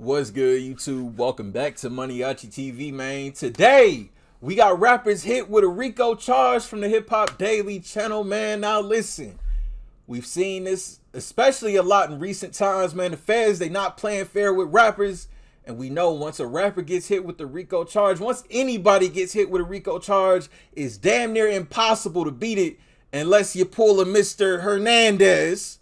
What's good, YouTube? Welcome back to MANIACITV, man. Today, we got rappers hit with a RICO charge from the Hip Hop Daily channel, man. Now listen, we've seen this especially a lot in recent times, man. The feds, they not playing fair with rappers. And we know once a rapper gets hit with the RICO charge, once anybody gets hit with a RICO charge, it's damn near impossible to beat it unless you pull a Mr. Hernandez.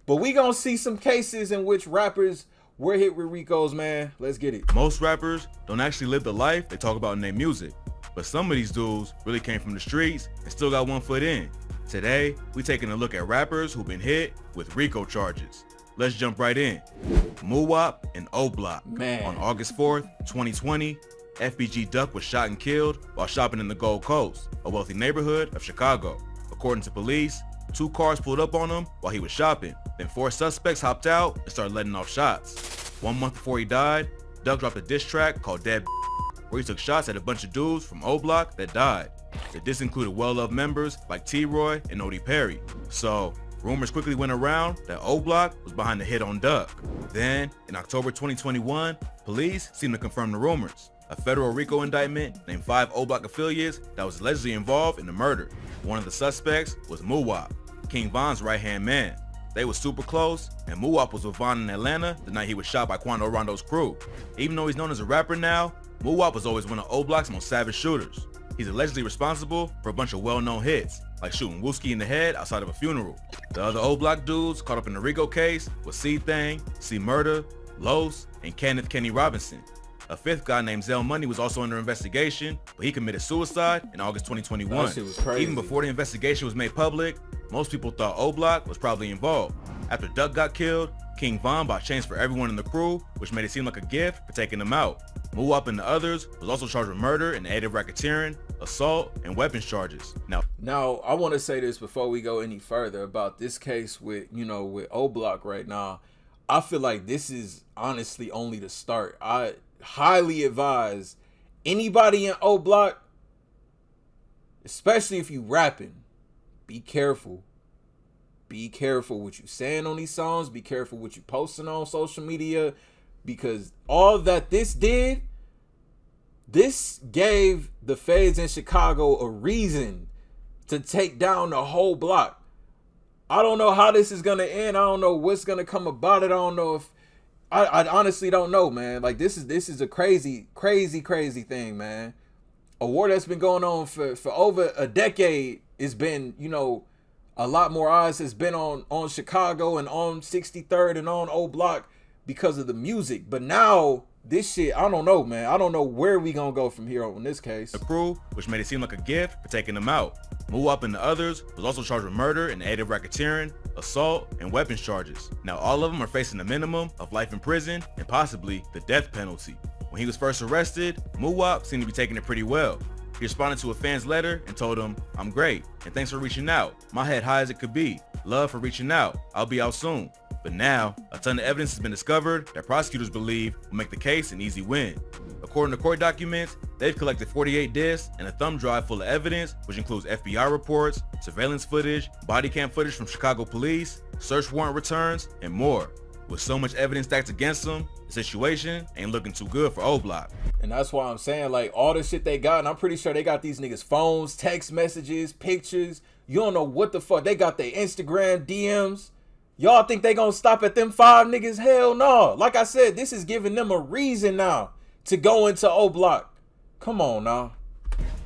But we gonna see some cases in which rappers were hit with RICOs, man. Let's get it. Most rappers don't actually live the life they talk about in their music, but some of these dudes really came from the streets and still got one foot in. Today, we taking a look at rappers who've been hit with RICO charges. Let's jump right in. MANIACITV and Block. Man. On August 4th, 2020, FBG Duck was shot and killed while shopping in the Gold Coast, a wealthy neighborhood of Chicago. According to police, 2 cars pulled up on him while he was shopping. Then 4 suspects hopped out and started letting off shots. 1 month before he died, Duck dropped a diss track called Dead, where he took shots at a bunch of dudes from Block that died. The diss included well-loved members like T-Roy and Odie Perry. So, rumors quickly went around that Block was behind the hit on Duck. Then, in October 2021, police seemed to confirm the rumors. A federal RICO indictment named 5 Block affiliates that was allegedly involved in the murder. One of the suspects was MANIACITV, King Von's right-hand man. They were super close, and MANIACITV was with Von in Atlanta the night he was shot by Quando Rondo's crew. Even though he's known as a rapper now, MANIACITV was always one of Block's most savage shooters. He's allegedly responsible for a bunch of well-known hits, like shooting Wooski in the head outside of a funeral. The other Block dudes caught up in the RICO case was C-Thang, C-Murder, Los, and Kenneth Kenny Robinson. A 5th guy named Zell Money was also under investigation, but he committed suicide in August 2021. That shit was crazy. Even before the investigation was made public, most people thought Block was probably involved. After Duck got killed, King Von bought chains for everyone in the crew, which made it seem like a gift for taking them out. MANIACITV and the others was also charged with murder and aided racketeering, assault, and weapons charges. Now, I want to say this before we go any further about this case with, with Block right now. I feel like this is honestly only the start. I highly advise anybody in Block, especially if you rapping, be careful. Be careful what you saying on these songs. Be careful what you posting on social media, because all that this did, this gave the feds in Chicago a reason to take down the whole block. I don't know how this is gonna end. I don't know what's gonna come about it. I don't know if I honestly don't know, man. Like this is a crazy thing, man. A war that's been going on for over a decade. It's been, a lot more eyes has been on Chicago and on 63rd and on Block because of the music. But now this shit, I don't know, man. I don't know where we gonna go from here on this case. The crew, which made it seem like a gift for taking them out. MANIACITV and the others was also charged with murder and aided racketeering, assault, and weapons charges. Now all of them are facing a minimum of life in prison and possibly the death penalty. When he was first arrested, MANIACITV seemed to be taking it pretty well. He responded to a fan's letter and told him, "I'm great, and thanks for reaching out. My head high as it could be. Love for reaching out. I'll be out soon." But now, a ton of evidence has been discovered that prosecutors believe will make the case an easy win. According to court documents, they've collected 48 discs and a thumb drive full of evidence, which includes FBI reports, surveillance footage, body cam footage from Chicago police, search warrant returns, and more. With so much evidence stacked against them, the situation ain't looking too good for Block. And that's why I'm saying, like, all the shit they got, and I'm pretty sure they got these niggas' phones, text messages, pictures. You don't know what the fuck. They got their Instagram DMs. Y'all think they gonna stop at them 5 niggas? Hell no. Like I said, this is giving them a reason now to go into Block. Come on now.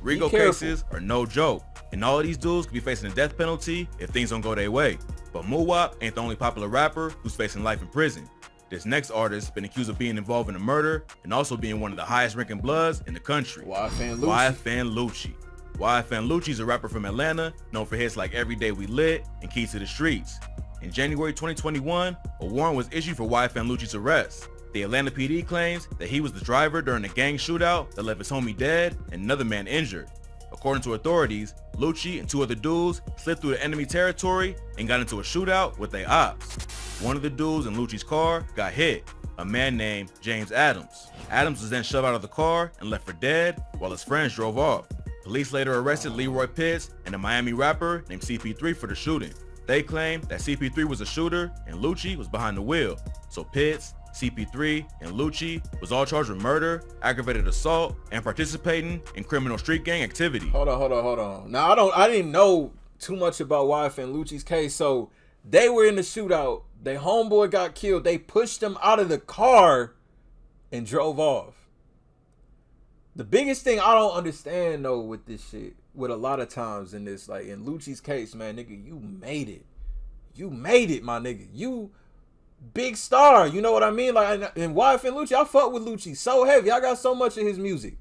RICO cases are no joke, and all of these dudes could be facing a death penalty if things don't go their way. But MANIACITV ain't the only popular rapper who's facing life in prison. This next artist been accused of being involved in a murder and also being one of the highest ranking bloods in the country. YFN Lucci. YFN Lucci. YFN Lucci is a rapper from Atlanta, known for hits like Every Day We Lit and Key to the Streets. In January 2021, a warrant was issued for YFN Lucci's arrest. The Atlanta PD claims that he was the driver during a gang shootout that left his homie dead and another man injured. According to authorities, Lucci and 2 other dudes slid through the enemy territory and got into a shootout with their ops. One of the dudes in Lucci's car got hit, a man named James Adams. Adams was then shoved out of the car and left for dead while his friends drove off. Police later arrested Leroy Pitts and a Miami rapper named CP3 for the shooting. They claimed that CP3 was a shooter and Lucci was behind the wheel, so Pitts, CP3 and Lucci was all charged with murder, aggravated assault, and participating in criminal street gang activity. Hold on. Now I didn't know too much about YFN Lucci's case. So they were in the shootout. Their homeboy got killed. They pushed him out of the car and drove off. The biggest thing I don't understand though with this shit, with a lot of times in this, like in Lucci's case, man, nigga, you made it. You made it, my nigga. You big star. You know what I mean? Like in YFN Lucci, I fuck with Lucci so heavy. I got so much of his music.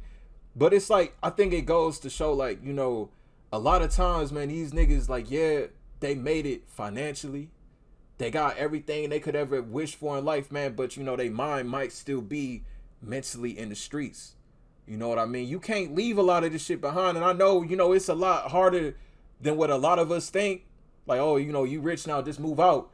But it's like, I think it goes to show, like, you know, a lot of times, man, these niggas, like, yeah, they made it financially. They got everything they could ever wish for in life, man. But, you know, their mind might still be mentally in the streets. You know what I mean? You can't leave a lot of this shit behind. And I know, you know, it's a lot harder than what a lot of us think. Like, oh, you know, you rich now, just move out.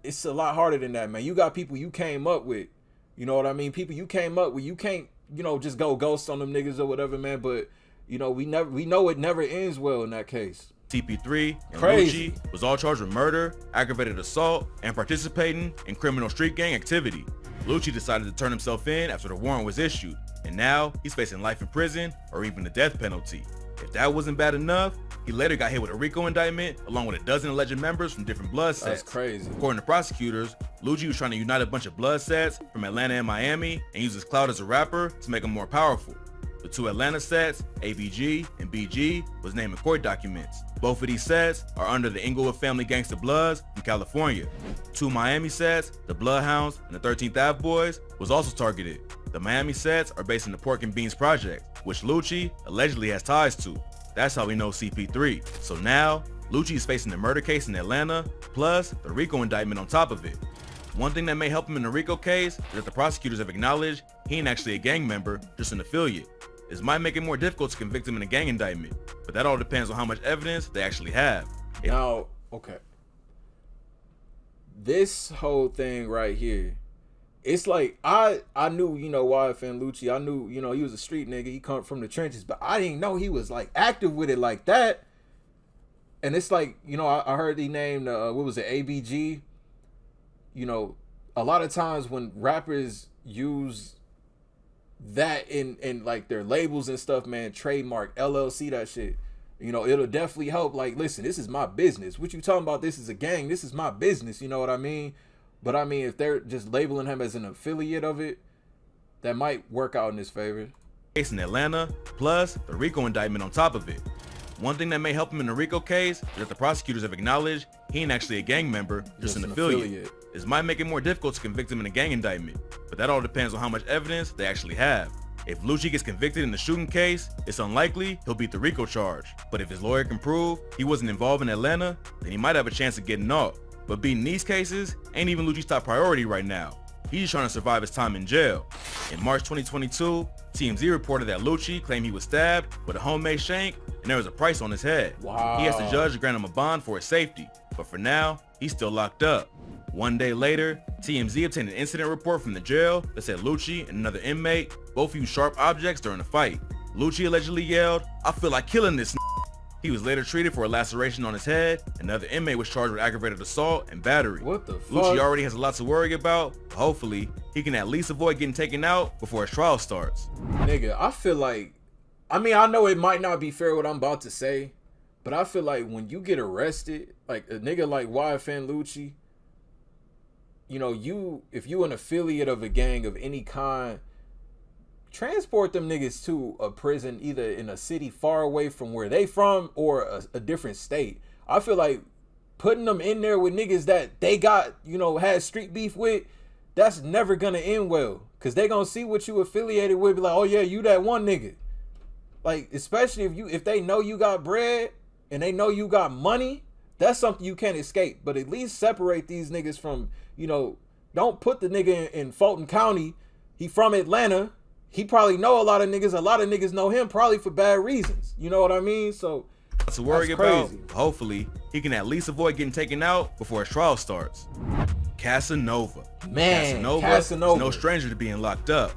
It's a lot harder than that, man. You got people you came up with. You know what I mean? People you came up with. You can't, you know, just go ghost on them niggas or whatever, man. But, you know, we know it never ends well in that case. CP3 and Lucci was all charged with murder, aggravated assault, and participating in criminal street gang activity. Lucci decided to turn himself in after the warrant was issued, and now he's facing life in prison or even the death penalty. If that wasn't bad enough, he later got hit with a RICO indictment along with a dozen alleged members from different blood sets. That's crazy. According to prosecutors, Lucci was trying to unite a bunch of blood sets from Atlanta and Miami and use his clout as a rapper to make them more powerful. The two Atlanta sets, ABG and BG, was named in court documents. Both of these sets are under the Inglewood family gangster Bloods from California. Two Miami sets, the Bloodhounds and the 13th Ave Boys, was also targeted. The Miami sets are based in the Pork and Beans project, which Lucci allegedly has ties to. That's how we know CP3. So now, Lucci is facing the murder case in Atlanta, plus the RICO indictment on top of it. One thing that may help him in the RICO case is that the prosecutors have acknowledged he ain't actually a gang member, just an affiliate. This might make it more difficult to convict him in a gang indictment, but that all depends on how much evidence they actually have. Now, okay. This whole thing right here, it's like, I knew, you know, YFN Lucci. I knew, you know, he was a street nigga. He come from the trenches, but I didn't know he was like active with it like that. And it's like, you know, I heard he named, what was it, ABG? You know, a lot of times when rappers use that in like their labels and stuff, man, trademark, LLC, that shit, you know, it'll definitely help. Like, listen, this is my business. What you talking about? This is a gang. This is my business. You know what I mean? But I mean, if they're just labeling him as an affiliate of it, that might work out in his favor. Case in Atlanta, plus the RICO indictment on top of it. One thing that may help him in the RICO case is that the prosecutors have acknowledged he ain't actually a gang member, just an affiliate. This might make it more difficult to convict him in a gang indictment, but that all depends on how much evidence they actually have. If Lucci gets convicted in the shooting case, it's unlikely he'll beat the RICO charge. But if his lawyer can prove he wasn't involved in Atlanta, then he might have a chance of getting off. But beating these cases ain't even Lucci's top priority right now. He's just trying to survive his time in jail. In March 2022, TMZ reported that Lucci claimed he was stabbed with a homemade shank and there was a price on his head. Wow. He asked the judge to grant him a bond for his safety, but for now, he's still locked up. One day later, TMZ obtained an incident report from the jail that said Lucci and another inmate both used sharp objects during the fight. Lucci allegedly yelled, "I feel like killing this n***." He was later treated for a laceration on his head. Another inmate was charged with aggravated assault and battery. What the fuck? Lucci already has a lot to worry about, but hopefully, he can at least avoid getting taken out before his trial starts. Nigga, I feel like, I mean, I know it might not be fair what I'm about to say, but I feel like when you get arrested, like a nigga like YFN Lucci, you know, if you an affiliate of a gang of any kind, transport them niggas to a prison either in a city far away from where they from or a different state. I feel like putting them in there with niggas that they got, you know, had street beef with, that's never gonna end well. Cause they gonna see what you affiliated with, be like, oh yeah, you that one nigga. Like, especially if they know you got bread and they know you got money, that's something you can't escape. But at least separate these niggas from, you know, don't put the nigga in Fulton County. He from Atlanta. He probably know a lot of niggas. A lot of niggas know him probably for bad reasons. You know what I mean? So to worry about, hopefully, he can at least avoid getting taken out before his trial starts. Casanova. Man, Casanova is no stranger to being locked up.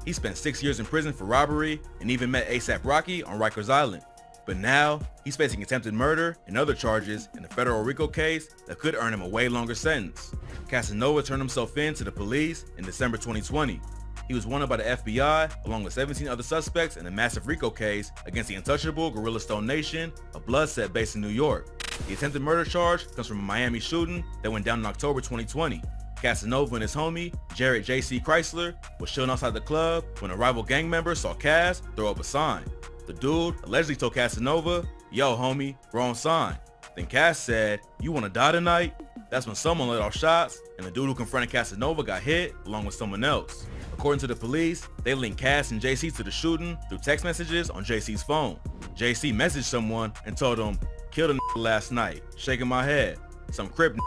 He spent 6 years in prison for robbery and even met ASAP Rocky on Rikers Island. But now, he's facing attempted murder and other charges in a federal RICO case that could earn him a way longer sentence. Casanova turned himself in to the police in December 2020. He was wanted by the FBI along with 17 other suspects in a massive RICO case against the untouchable Gorilla Stone Nation, a blood set based in New York. The attempted murder charge comes from a Miami shooting that went down in October 2020. Casanova and his homie, Jared J.C. Chrysler, was chilling outside the club when a rival gang member saw Cas throw up a sign. The dude allegedly told Casanova, "Yo homie, wrong sign." Then Cas said, "You wanna die tonight?" That's when someone let off shots, and the dude who confronted Casanova got hit along with someone else. According to the police, they linked Cas and JC to the shooting through text messages on JC's phone. JC messaged someone and told him, "Killed a last night, shaking my head. Some crib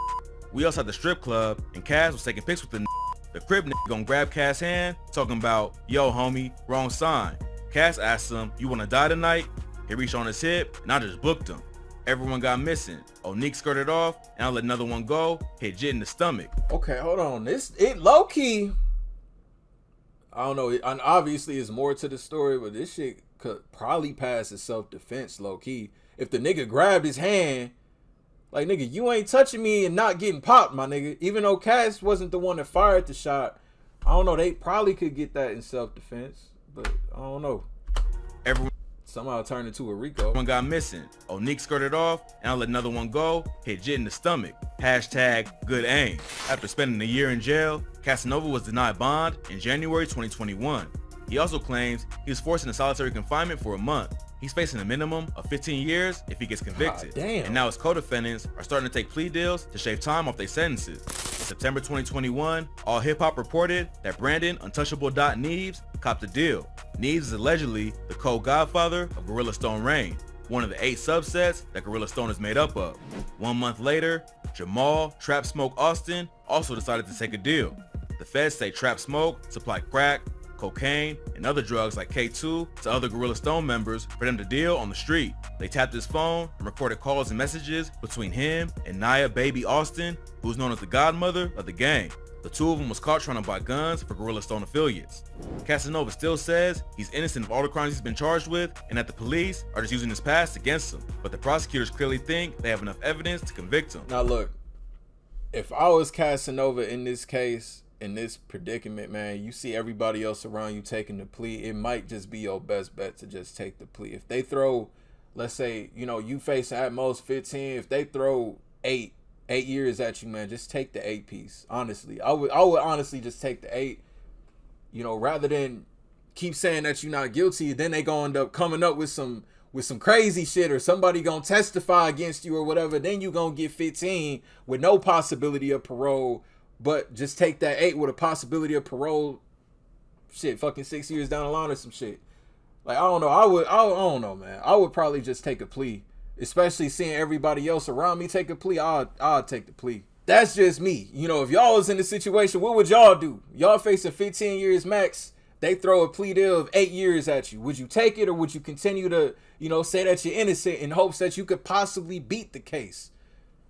We also at the strip club, and Cas was taking pics with the crib gonna grab Cas' hand, talking about, "Yo homie, wrong sign." Cas asked him, "You wanna die tonight?" He reached on his hip, and I just booked him. Everyone got missing. Oneek skirted off, and I let another one go, hit Jit in the stomach. Okay, hold on. It low-key, I don't know, and obviously it's more to the story, but this shit could probably pass as self-defense low-key. If the nigga grabbed his hand, like, nigga, you ain't touching me and not getting popped, my nigga. Even though Cas wasn't the one that fired the shot, I don't know, they probably could get that in self-defense, but I don't know. Everyone somehow turned into a RICO. Everyone got missing. Oneek skirted off, and I let another one go, hit Jit in the stomach. Hashtag good aim. After spending a year in jail, Casanova was denied bond in January 2021. He also claims he was forced into solitary confinement for a month. He's facing a minimum of 15 years if he gets convicted. Damn. And now his co-defendants are starting to take plea deals to shave time off their sentences. In September 2021, All Hip Hop reported that Brandon Untouchable Neves copped a deal. Neves is allegedly the co-godfather of Gorilla Stone Reign, one of the 8 subsets that Gorilla Stone is made up of. 1 month later, Jamal Trap Smoke Austin also decided to take a deal. The feds say Trap Smoke supplied crack, cocaine, and other drugs like K2 to other Gorilla Stone members for them to deal on the street. They tapped his phone and recorded calls and messages between him and Nia Baby Austin, who's known as the godmother of the gang. The two of them was caught trying to buy guns for Gorilla Stone affiliates. Casanova still says he's innocent of all the crimes he's been charged with and that the police are just using his past against him, but the prosecutors clearly think they have enough evidence to convict him. Now look, if I was Casanova in this case, in this predicament, man, you see everybody else around you taking the plea, it might just be your best bet to just take the plea. If they throw, let's say, you know, you face at most 15, if they throw 8 years at you, man, just take the 8 piece. Honestly, I would honestly just take the 8, you know, rather than keep saying that you're not guilty. Then they gonna end up coming up with some crazy shit, or somebody gonna testify against you or whatever. Then you gonna get 15 with no possibility of parole. But just take that 8 with a possibility of parole, shit, fucking 6 years down the line or some shit. Like, I don't know. I don't know, man. I would probably just take a plea, especially seeing everybody else around me take a plea. I'll take the plea. That's just me. You know, if y'all was in the situation, what would y'all do? Y'all facing 15 years max. They throw a plea deal of 8 years at you. Would you take it, or would you continue to, you know, say that you're innocent in hopes that you could possibly beat the case?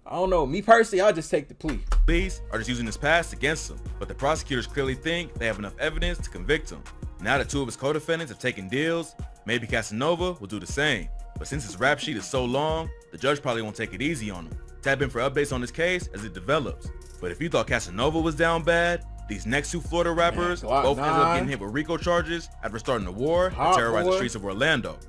I don't know. Me personally, I'll just take the plea. Police are just using his past against him, but the prosecutors clearly think they have enough evidence to convict him. Now that 2 of his co-defendants have taken deals, maybe Casanova will do the same. But since his rap sheet is so long, the judge probably won't take it easy on him. Tap in for updates on this case as it develops. But if you thought Casanova was down bad, these next 2 Florida rappers both ended up getting hit with RICO charges after starting a war that terrorized the streets of Orlando.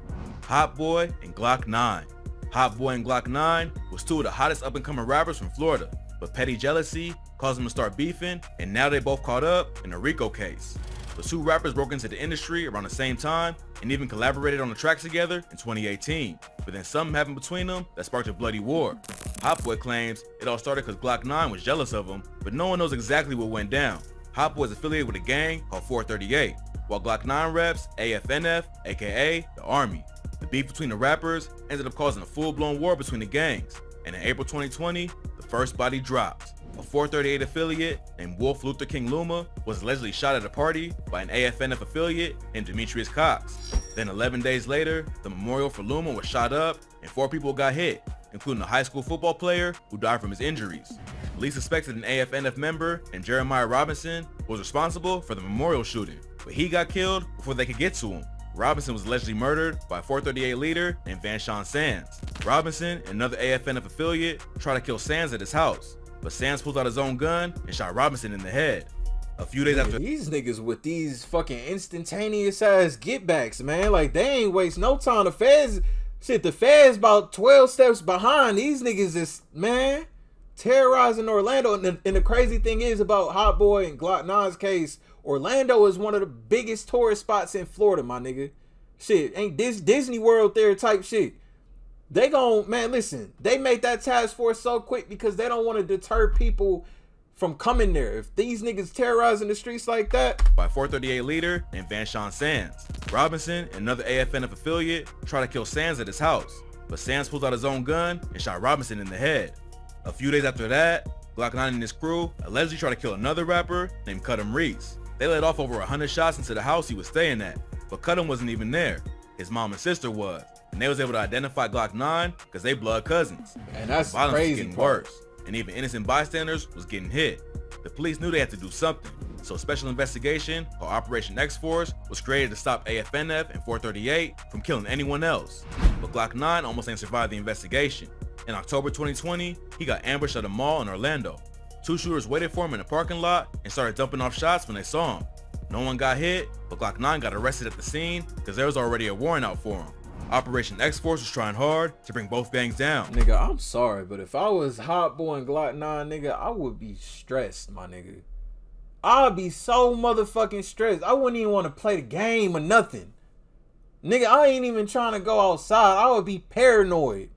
Hotboii and Glokk9. Hotboii and Glokk9 was 2 of the hottest up-and-coming rappers from Florida, but petty jealousy caused them to start beefing, and now they both caught up in a RICO case. The 2 rappers broke into the industry around the same time and even collaborated on the tracks together in 2018, but then something happened between them that sparked a bloody war. Hotboii claims it all started because Glokk9 was jealous of him, but no one knows exactly what went down. Hotboii is affiliated with a gang called 438, while Glokk9 reps AFNF, aka the Army. The beef between the rappers ended up causing a full-blown war between the gangs, and in April 2020, the first body dropped. A 438 affiliate named Wolf Luther King Luma was allegedly shot at a party by an AFNF affiliate named Demetrius Cox. Then 11 days later, the memorial for Luma was shot up and 4 people got hit, including a high school football player who died from his injuries. Police suspected an AFNF member and Jeremiah Robinson was responsible for the memorial shooting, but he got killed before they could get to him. Robinson was allegedly murdered by a 438 leader named Vanshawn Sands. Robinson and another AFNF affiliate tried to kill Sands at his house, but Sands pulled out his own gun and shot Robinson in the head. A few days after, these niggas with these fucking instantaneous ass get backs, man, like they ain't waste no time. The feds about 12 steps behind. These niggas is, man, terrorizing Orlando. And the crazy thing is about Hotboii and Glokk9's case, Orlando is one of the biggest tourist spots in Florida, my nigga. Shit, ain't this Disney World there type shit. They gon', man, listen, they made that task force so quick because they don't want to deter people from coming there. If these niggas terrorizing the streets like that. By a 438 leader named Vanshawn Sands. Robinson and another AFNF affiliate tried to kill Sands at his house, but Sands pulled out his own gun and shot Robinson in the head. A few days after that, Glokk9 and his crew allegedly tried to kill another rapper named Cudham Reese. They let off over 100 shots into the house he was staying at, but Cudham wasn't even there. His mom and sister was, and they was able to identify Glokk9 because they blood cousins. And that's the violence crazy was getting part. worse, and even innocent bystanders was getting hit. The police knew they had to do something, so a special investigation called Operation X-Force was created to stop AFNF and 438 from killing anyone else. But Glokk9 almost ain't survived the investigation. In October 2020, he got ambushed at a mall in Orlando. Two shooters waited for him in the parking lot and started dumping off shots when they saw him. No one got hit, but Glokk9 got arrested at the scene because there was already a warrant out for him. Operation X-Force was trying hard to bring both gangs down. Nigga, I'm sorry, but if I was Hotboii and Glokk9, nigga, I would be stressed, my nigga. I'd be so motherfucking stressed. I wouldn't even want to play the game or nothing. Nigga, I ain't even trying to go outside. I would be paranoid.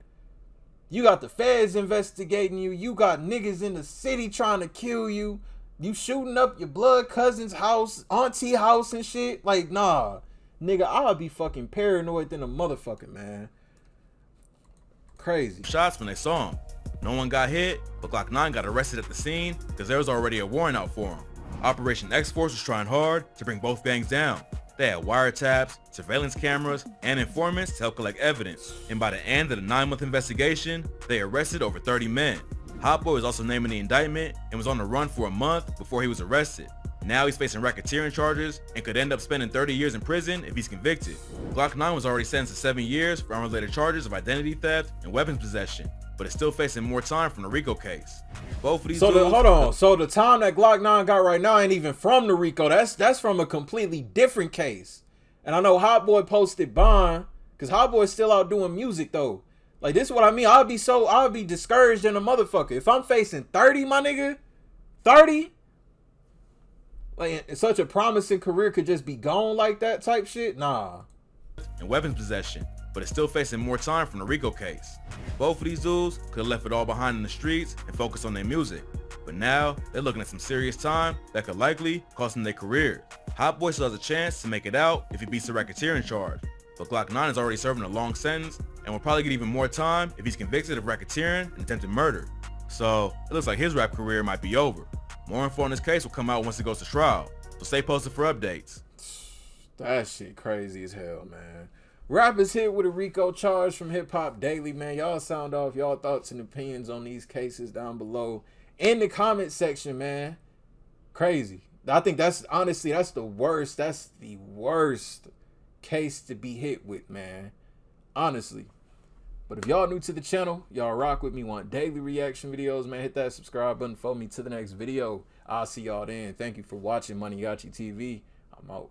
You got the feds investigating you. You got niggas in the city trying to kill you. You shooting up your blood cousin's house, auntie house and shit. Like, nah. Nigga, I'll be fucking paranoid than a motherfucker, man. Crazy. Shots when they saw him. No one got hit, but Glokk9 got arrested at the scene because there was already a warrant out for him. Operation X-Force was trying hard to bring both gangs down. They had wiretaps, surveillance cameras, and informants to help collect evidence. And by the end of the 9-month investigation, they arrested over 30 men. Hotboii was also named in the indictment and was on the run for a month before he was arrested. Now he's facing racketeering charges and could end up spending 30 years in prison if he's convicted. Glokk9 was already sentenced to 7 years for unrelated charges of identity theft and weapons possession, but is still facing more time from the RICO case. Both of these hold on. So the time that Glokk9 got right now ain't even from the RICO. That's from a completely different case. And I know Hotboii posted bond because Hotboi's still out doing music though. Like, this is what I mean. I'll be discouraged in a motherfucker. If I'm facing 30, my nigga, 30, like, such a promising career could just be gone like that type shit? Nah. And weapons possession, but is still facing more time from the RICO case. Both of these dudes could have left it all behind in the streets and focused on their music. But now, they're looking at some serious time that could likely cost them their career. Hotboii still has a chance to make it out if he beats the racketeering charge. But Glokk9 is already serving a long sentence and will probably get even more time if he's convicted of racketeering and attempted murder. So, it looks like his rap career might be over. More info on this case will come out once it goes to trial, so stay posted for updates. That shit crazy as hell, man. Rappers hit with a RICO charge from Hip Hop Daily, man. Y'all sound off y'all thoughts and opinions on these cases down below in the comment section, man. Crazy. I think that's honestly, that's the worst. That's the worst case to be hit with, man. Honestly. But if y'all new to the channel, y'all rock with me, want daily reaction videos, man, hit that subscribe button for me to the next video. I'll see y'all then. Thank you for watching MANIACITV. I'm out.